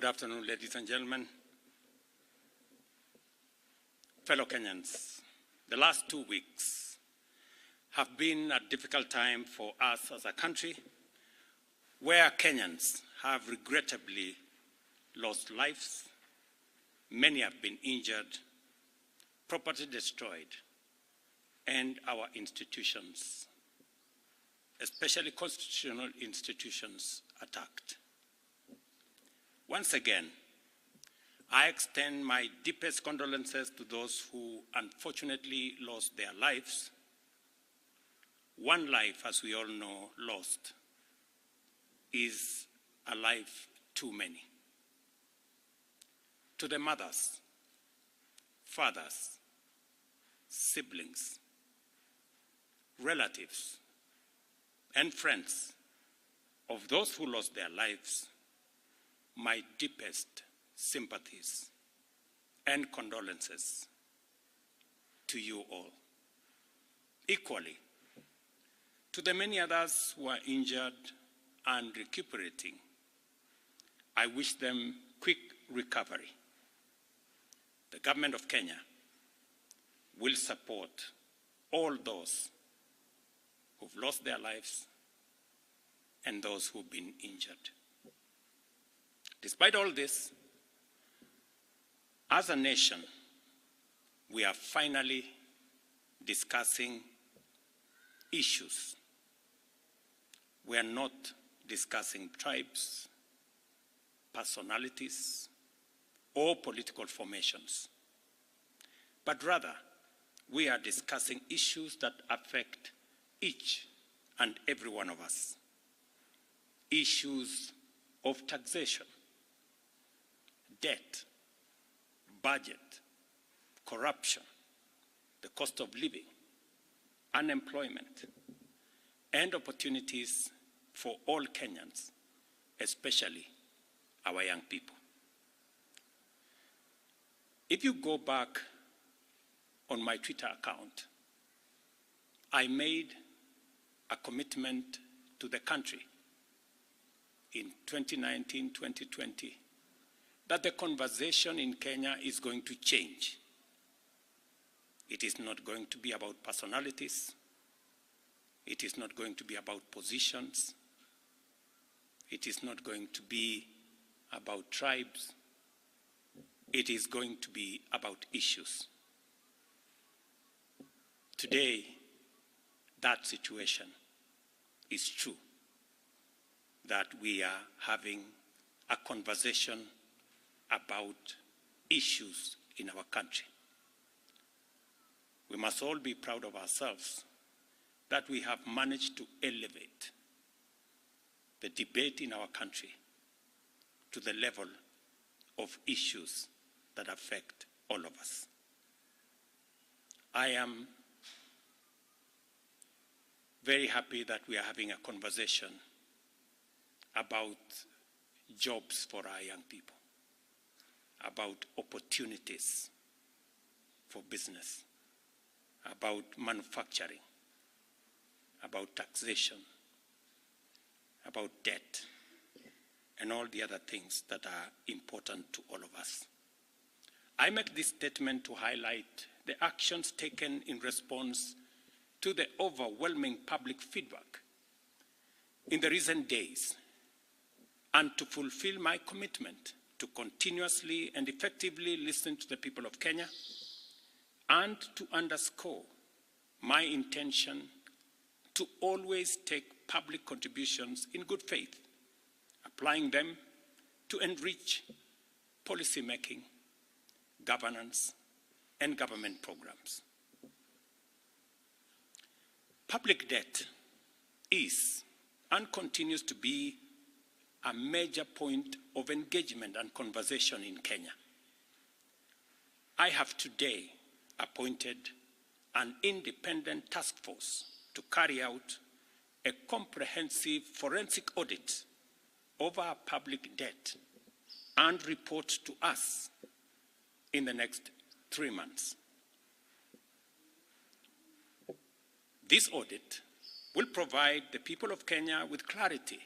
Good afternoon, ladies and gentlemen. Fellow Kenyans, the last 2 weeks have been a difficult time for us as a country, where Kenyans have regrettably lost lives, many have been injured, property destroyed, and our institutions, especially constitutional institutions, attacked. Once again, I extend my deepest condolences to those who unfortunately lost their lives. One life, as we all know, lost is a life too many. To the mothers, fathers, siblings, relatives, and friends of those who lost their lives, my deepest sympathies and condolences to you all. Equally, to the many others who are injured and recuperating, I wish them quick recovery. The government of Kenya will support all those who've lost their lives and those who've been injured. Despite all this, as a nation, we are finally discussing issues. We are not discussing tribes, personalities, or political formations, but rather we are discussing issues that affect each and every one of us. Issues of taxation, debt, budget, corruption, the cost of living, unemployment, and opportunities for all Kenyans, especially our young people. If you go back on my Twitter account, I made a commitment to the country in 2019, 2020, that the conversation in Kenya is going to change. It is not going to be about personalities. It is not going to be about positions. It is not going to be about tribes. It is going to be about issues. Today, that situation is true, that we are having a conversation about issues in our country. We must all be proud of ourselves that we have managed to elevate the debate in our country to the level of issues that affect all of us. I am very happy that we are having a conversation about jobs for our young people, about opportunities for business, about manufacturing, about taxation, about debt, and all the other things that are important to all of us. I make this statement to highlight the actions taken in response to the overwhelming public feedback in the recent days, and to fulfill my commitment to continuously and effectively listen to the people of Kenya, and to underscore my intention to always take public contributions in good faith, applying them to enrich policy making, governance, and government programs. Public debt is and continues to be a major point of engagement and conversation in Kenya. I have today appointed an independent task force to carry out a comprehensive forensic audit of our public debt and report to us in the next 3 months. This audit will provide the people of Kenya with clarity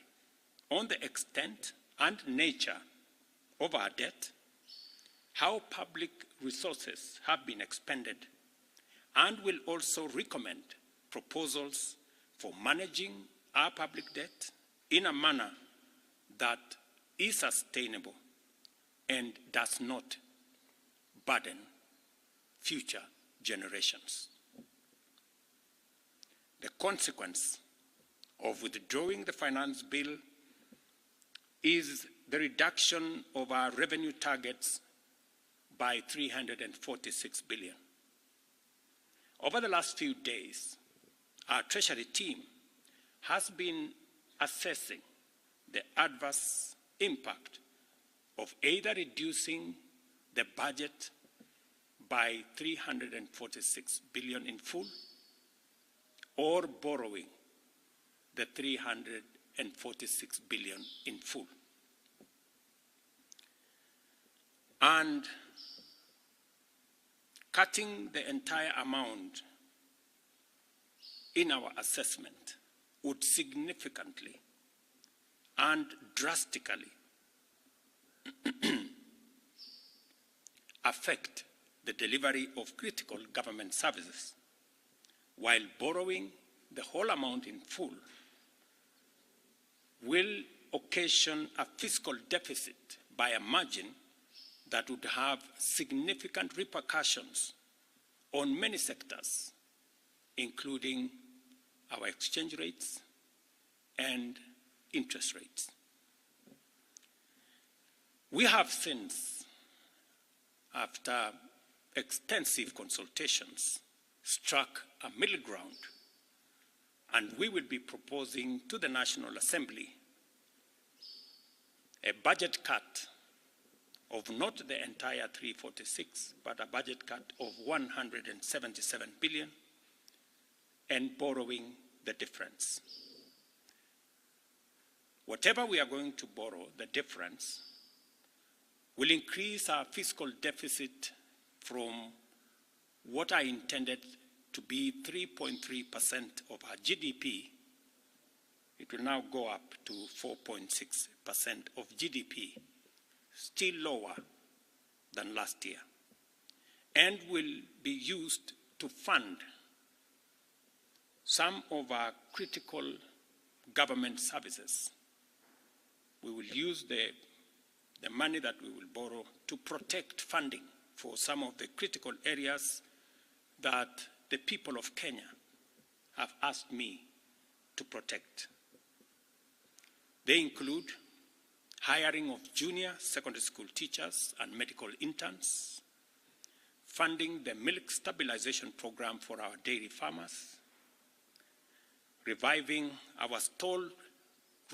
on the extent and nature of our debt, how public resources have been expended, and will also recommend proposals for managing our public debt in a manner that is sustainable and does not burden future generations. The consequence of withdrawing the finance bill is the reduction of our revenue targets by 346 billion. Over the last few days, our Treasury team has been assessing the adverse impact of either reducing the budget by 346 billion in full or borrowing the 346 billion in full. And cutting the entire amount in our assessment would significantly and drastically affect the delivery of critical government services, while borrowing the whole amount in full will occasion a fiscal deficit by a margin that would have significant repercussions on many sectors, including our exchange rates and interest rates. We have since, after extensive consultations, struck a middle ground, and we will be proposing to the National Assembly a budget cut of not the entire 346, but a budget cut of 177 billion, and borrowing the difference. Whatever we are going to borrow, the difference, will increase our fiscal deficit from what I intended to be 3.3% of our GDP. It will now go up to 4.6% of GDP, still lower than last year, and will be used to fund some of our critical government services. We will use the money that we will borrow to protect funding for some of the critical areas that the people of Kenya have asked me to protect. They include hiring of junior secondary school teachers and medical interns, funding the milk stabilization program for our dairy farmers, reviving our stalled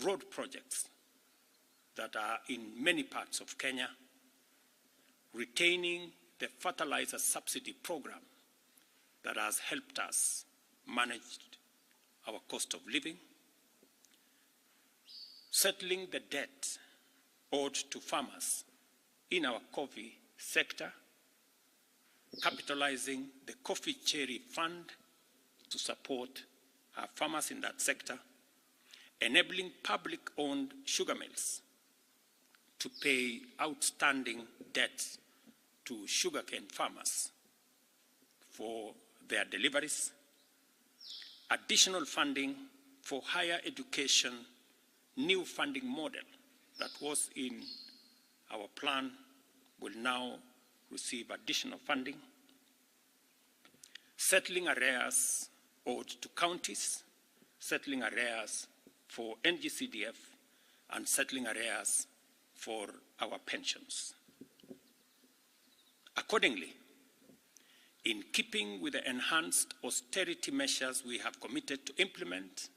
road projects that are in many parts of Kenya, retaining the fertilizer subsidy program that has helped us manage our cost of living, settling the debt owed to farmers in our coffee sector, capitalizing the coffee cherry fund to support our farmers in that sector, enabling public-owned sugar mills to pay outstanding debts to sugarcane farmers for their deliveries, additional funding for higher education, new funding model that was in our plan will now receive additional funding, settling arrears owed to counties, settling arrears for NGCDF, and settling arrears for our pensions. Accordingly, in keeping with the enhanced austerity measures we have committed to implement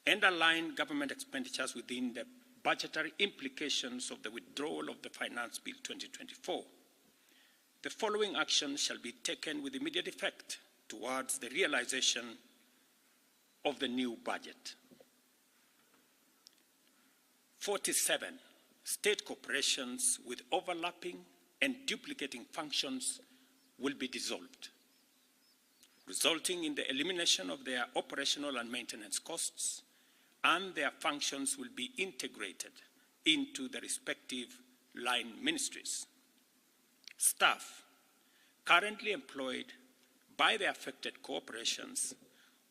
and align government expenditures within the budgetary implications of the withdrawal of the Finance Bill 2024, the following actions shall be taken with immediate effect towards the realization of the new budget. 47 state corporations with overlapping and duplicating functions will be dissolved, resulting in the elimination of their operational and maintenance costs, and their functions will be integrated into the respective line ministries. Staff currently employed by the affected corporations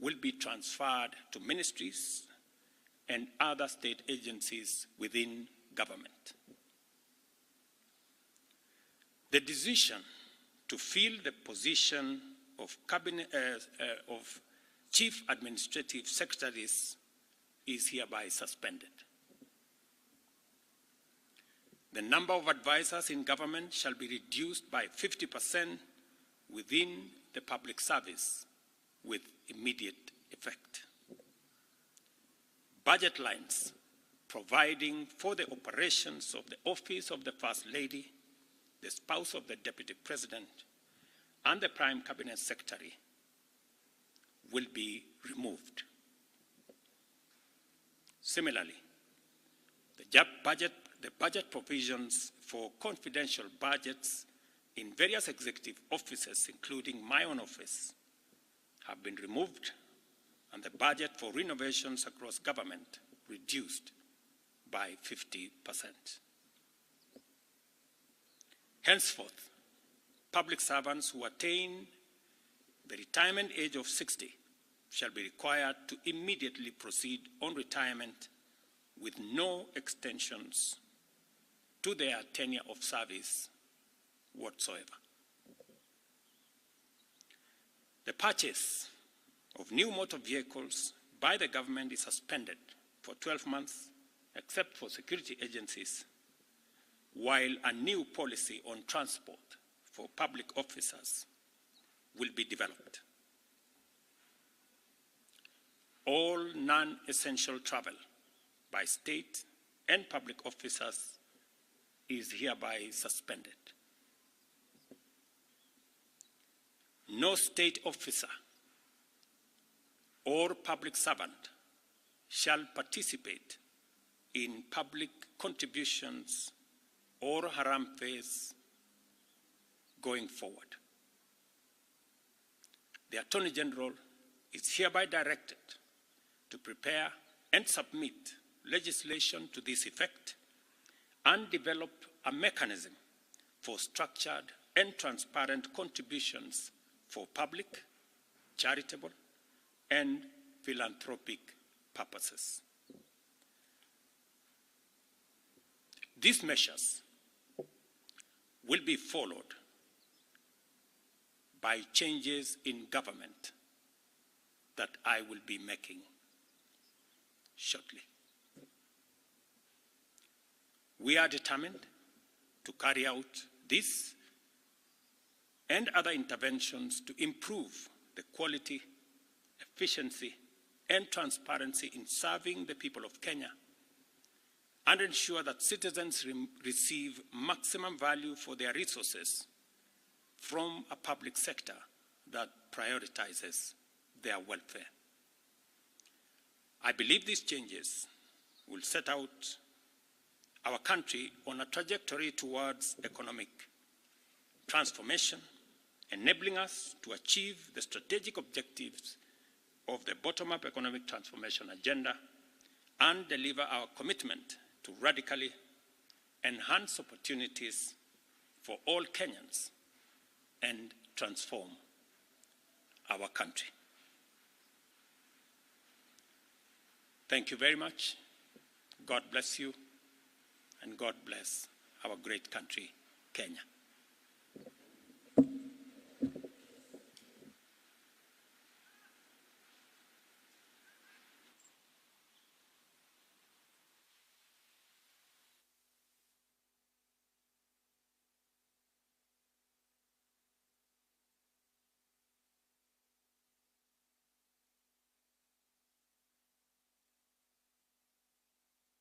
will be transferred to ministries and other state agencies within government. The decision to fill the position of Chief Administrative Secretaries is hereby suspended. The number of advisors in government shall be reduced by 50% within the public service with immediate effect. Budget lines providing for the operations of the Office of the First Lady, the spouse of the Deputy President, and the Prime Cabinet Secretary will be removed. Similarly, the budget provisions for confidential budgets in various executive offices, including my own office, have been removed, and the budget for renovations across government reduced by 50%. Henceforth, public servants who attain the retirement age of 60 shall be required to immediately proceed on retirement with no extensions to their tenure of service whatsoever. The purchase of new motor vehicles by the government is suspended for 12 months, except for security agencies, while a new policy on transport for public officers will be developed. All non-essential travel by state and public officers is hereby suspended. No state officer or public servant shall participate in public contributions or harambees going forward. The Attorney General is hereby directed to prepare and submit legislation to this effect and develop a mechanism for structured and transparent contributions for public, charitable, and philanthropic purposes. These measures will be followed by changes in government that I will be making shortly. We are determined to carry out this and other interventions to improve the quality, efficiency, and transparency in serving the people of Kenya and ensure that citizens receive maximum value for their resources from a public sector that prioritizes their welfare. I believe these changes will set out our country on a trajectory towards economic transformation, enabling us to achieve the strategic objectives of the bottom-up economic transformation agenda and deliver our commitment to radically enhance opportunities for all Kenyans and transform our country. Thank you very much. God bless you, and God bless our great country, Kenya.